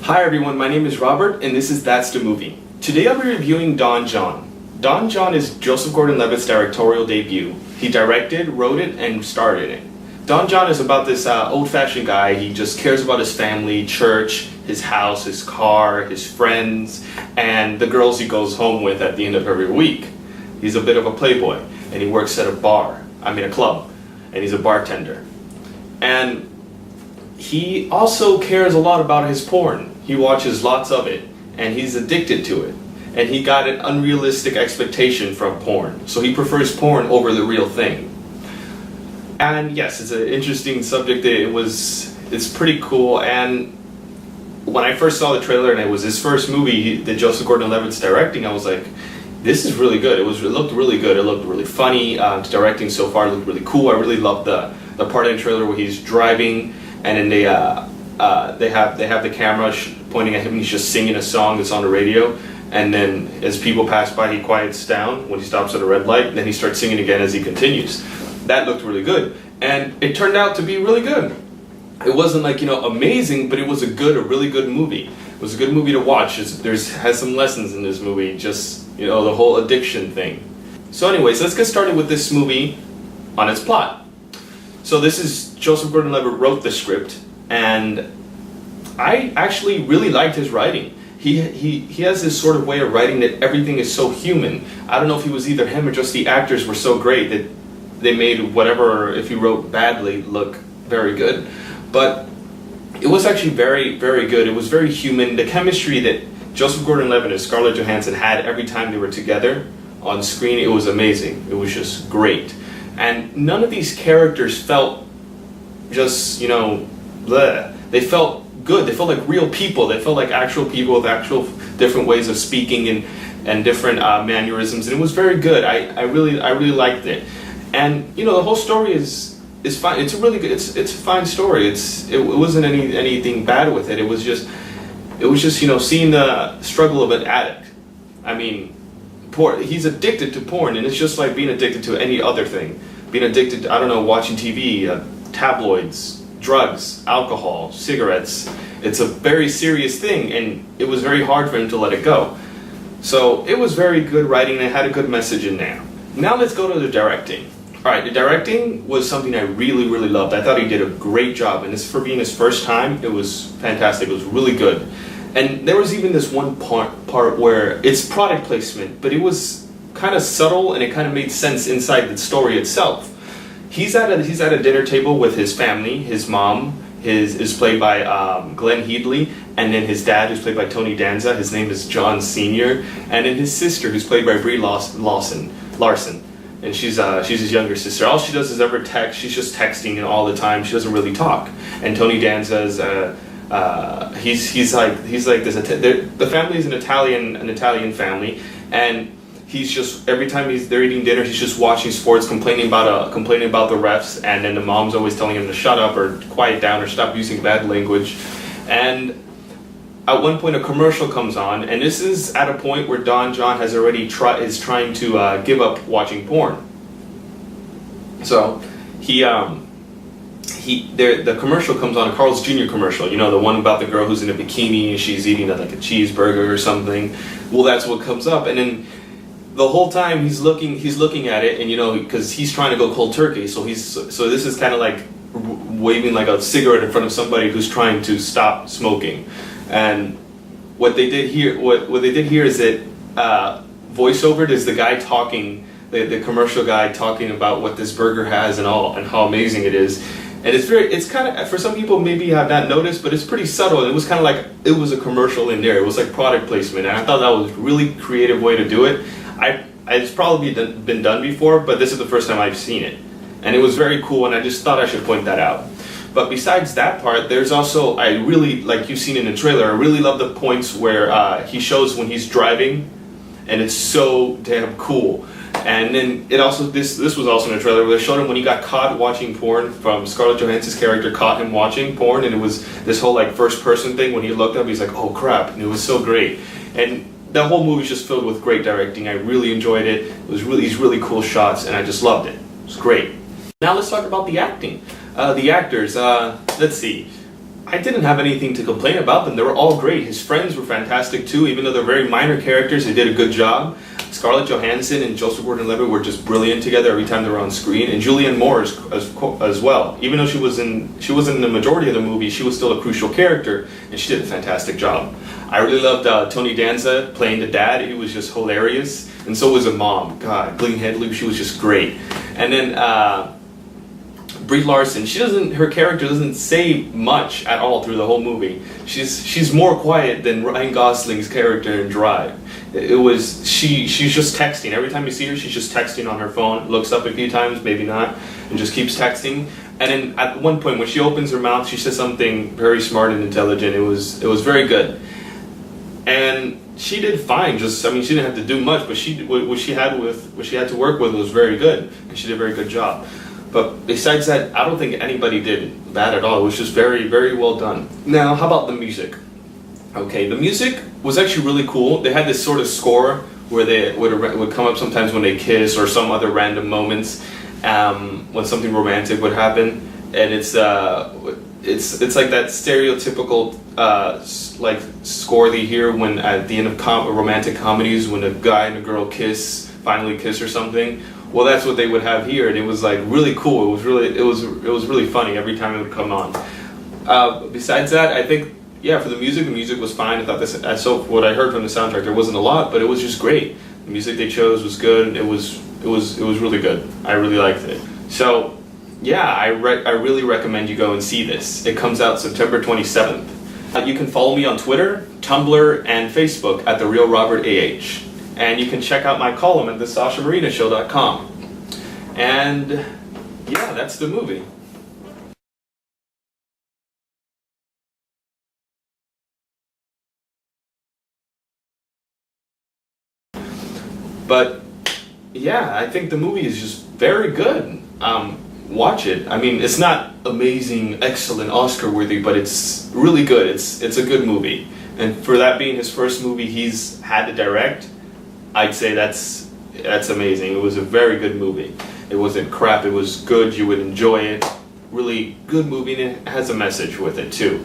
Hi everyone, my name is Robert and this is That's the Movie. Today I'll be reviewing Don Jon. Don Jon is Joseph Gordon-Levitt's directorial debut. He directed, wrote it, and starred in it. Don Jon is about this old-fashioned guy. He just cares about his family, church, his house, his car, his friends, and the girls he goes home with at the end of every week. He's a bit of a playboy, and he works at a club, and he's a bartender. And he also cares a lot about his porn. He watches lots of it, and he's addicted to it. And he got an unrealistic expectation from porn, so he prefers porn over the real thing. And yes, it's an interesting subject. It's pretty cool. And when I first saw the trailer, and it was his first movie that Joseph Gordon-Levitt's directing, I was like, this is really good. It looked really good. It looked really funny. Directing so far looked really cool. I really loved the part in the trailer where he's driving, and then they have the camera pointing at him, and he's just singing a song that's on the radio. And then as people pass by, he quiets down when he stops at a red light, and then he starts singing again as he continues. That looked really good, and it turned out to be really good. It wasn't like, amazing, but it was a really good movie. It was a good movie to watch. Has some lessons in this movie, just, the whole addiction thing. So anyways, let's get started with this movie on its plot. So this is Joseph Gordon-Levitt wrote the script, and I actually really liked his writing. He has this sort of way of writing that everything is so human. I don't know if it was either him or just the actors were so great that they made whatever, if he wrote badly, look very good. But it was actually very, very good. It was very human. The chemistry that Joseph Gordon-Levitt and Scarlett Johansson had every time they were together on screen, it was amazing. It was just great. And none of these characters felt just, bleh. They felt good. They felt like real people. They felt like actual people with actual different ways of speaking and different mannerisms. And it was very good. I really liked it. And the whole story is fine. It's a really good. It's a fine story. It wasn't anything bad with it. It was just seeing the struggle of an addict. I mean, he's addicted to porn, and it's just like being addicted to any other thing. Being addicted to, watching TV, tabloids, drugs, alcohol, cigarettes. It's a very serious thing, and it was very hard for him to let it go. So it was very good writing, and it had a good message in there. Now let's go to the directing. Alright, the directing was something I really, really loved. I thought he did a great job, and this for being his first time, it was fantastic. It was really good. And there was even this one part where it's product placement, but it was kind of subtle, and it kind of made sense inside the story itself. He's at a dinner table with his family. His mom is played by Glenn Headley, and then his dad, who's played by Tony Danza. His name is John Sr., and then his sister, who's played by Brie Larson, and she's his younger sister. All she does is ever text. She's just texting all the time. She doesn't really talk. And Tony Danza is he's like this. The family is an Italian family, and he's just every time they're eating dinner, he's just watching sports, complaining about the refs, and then the mom's always telling him to shut up or quiet down or stop using bad language. And at one point, a commercial comes on, and this is at a point where Don Jon has already is trying to give up watching porn. So the commercial comes on, a Carl's Jr. commercial, the one about the girl who's in a bikini and she's eating like a cheeseburger or something. Well, that's what comes up, and then the whole time he's looking at it, and because he's trying to go cold turkey, so this is kind of like waving like a cigarette in front of somebody who's trying to stop smoking. And what they did here is that voiceover is the guy talking, the commercial guy talking about what this burger has and how amazing it is. And it's kind of, for some people maybe have not noticed, but it's pretty subtle. It was kind of like it was a commercial in there. It was like product placement, and I thought that was a really creative way to do it. It's probably been done before, but this is the first time I've seen it, and it was very cool. And I just thought I should point that out. But besides that part, there's also, I really, like you've seen in the trailer, I really love the points where he shows when he's driving, and it's so damn cool. And then this was also in the trailer where they showed him when he got caught watching porn. From Scarlett Johansson's character caught him watching porn, and it was this whole like first person thing. When he looked up, he's like, oh crap, and it was so great. And the whole movie's just filled with great directing. I really enjoyed it. It was these really cool shots, and I just loved it. It was great. Now let's talk about the acting. The actors, let's see. I didn't have anything to complain about them. They were all great. His friends were fantastic too, even though they're very minor characters. They did a good job. Scarlett Johansson and Joseph Gordon-Levitt were just brilliant together every time they were on screen, and Julianne Moore as well. Even though she wasn't in the majority of the movie, she was still a crucial character, and she did a fantastic job. I really loved Tony Danza playing the dad. He was just hilarious, and so was the mom. God, Glenn Headley, she was just great. And then Brie Larson, her character doesn't say much at all through the whole movie. She's more quiet than Ryan Gosling's character in Drive. She's just texting. Every time you see her, she's just texting on her phone, looks up a few times, maybe not, and just keeps texting. And then at one point when she opens her mouth, she says something very smart and intelligent. It was very good. And she did fine. She didn't have to do much, but what she had to work with was very good, and she did a very good job. But besides that, I don't think anybody did bad at all. It was just very, very well done. Now, how about the music? Okay, the music was actually really cool. They had this sort of score where they would come up sometimes when they kiss or some other random moments when something romantic would happen, and it's like that stereotypical like score that you hear when at the end of romantic comedies when a guy and a girl finally kiss or something. Well, that's what they would have here, and it was like really cool. It was really funny every time it would come on. Besides that, I think for the music was fine. I thought so what I heard from the soundtrack, there wasn't a lot, but it was just great. The music they chose was good. It was really good. I really liked it. So yeah, I really recommend you go and see this. It comes out September 27th. You can follow me on Twitter, Tumblr, and Facebook at TheRealRobertAH. And you can check out my column at thesashamarinashow.com. And yeah, that's the movie. But yeah, I think the movie is just very good. Watch it. I mean, it's not amazing, excellent, Oscar-worthy, but it's really good. It's a good movie. And for that being his first movie he's had to direct, I'd say that's amazing. It was a very good movie. It wasn't crap, it was good, you would enjoy it. Really good movie, and it has a message with it too.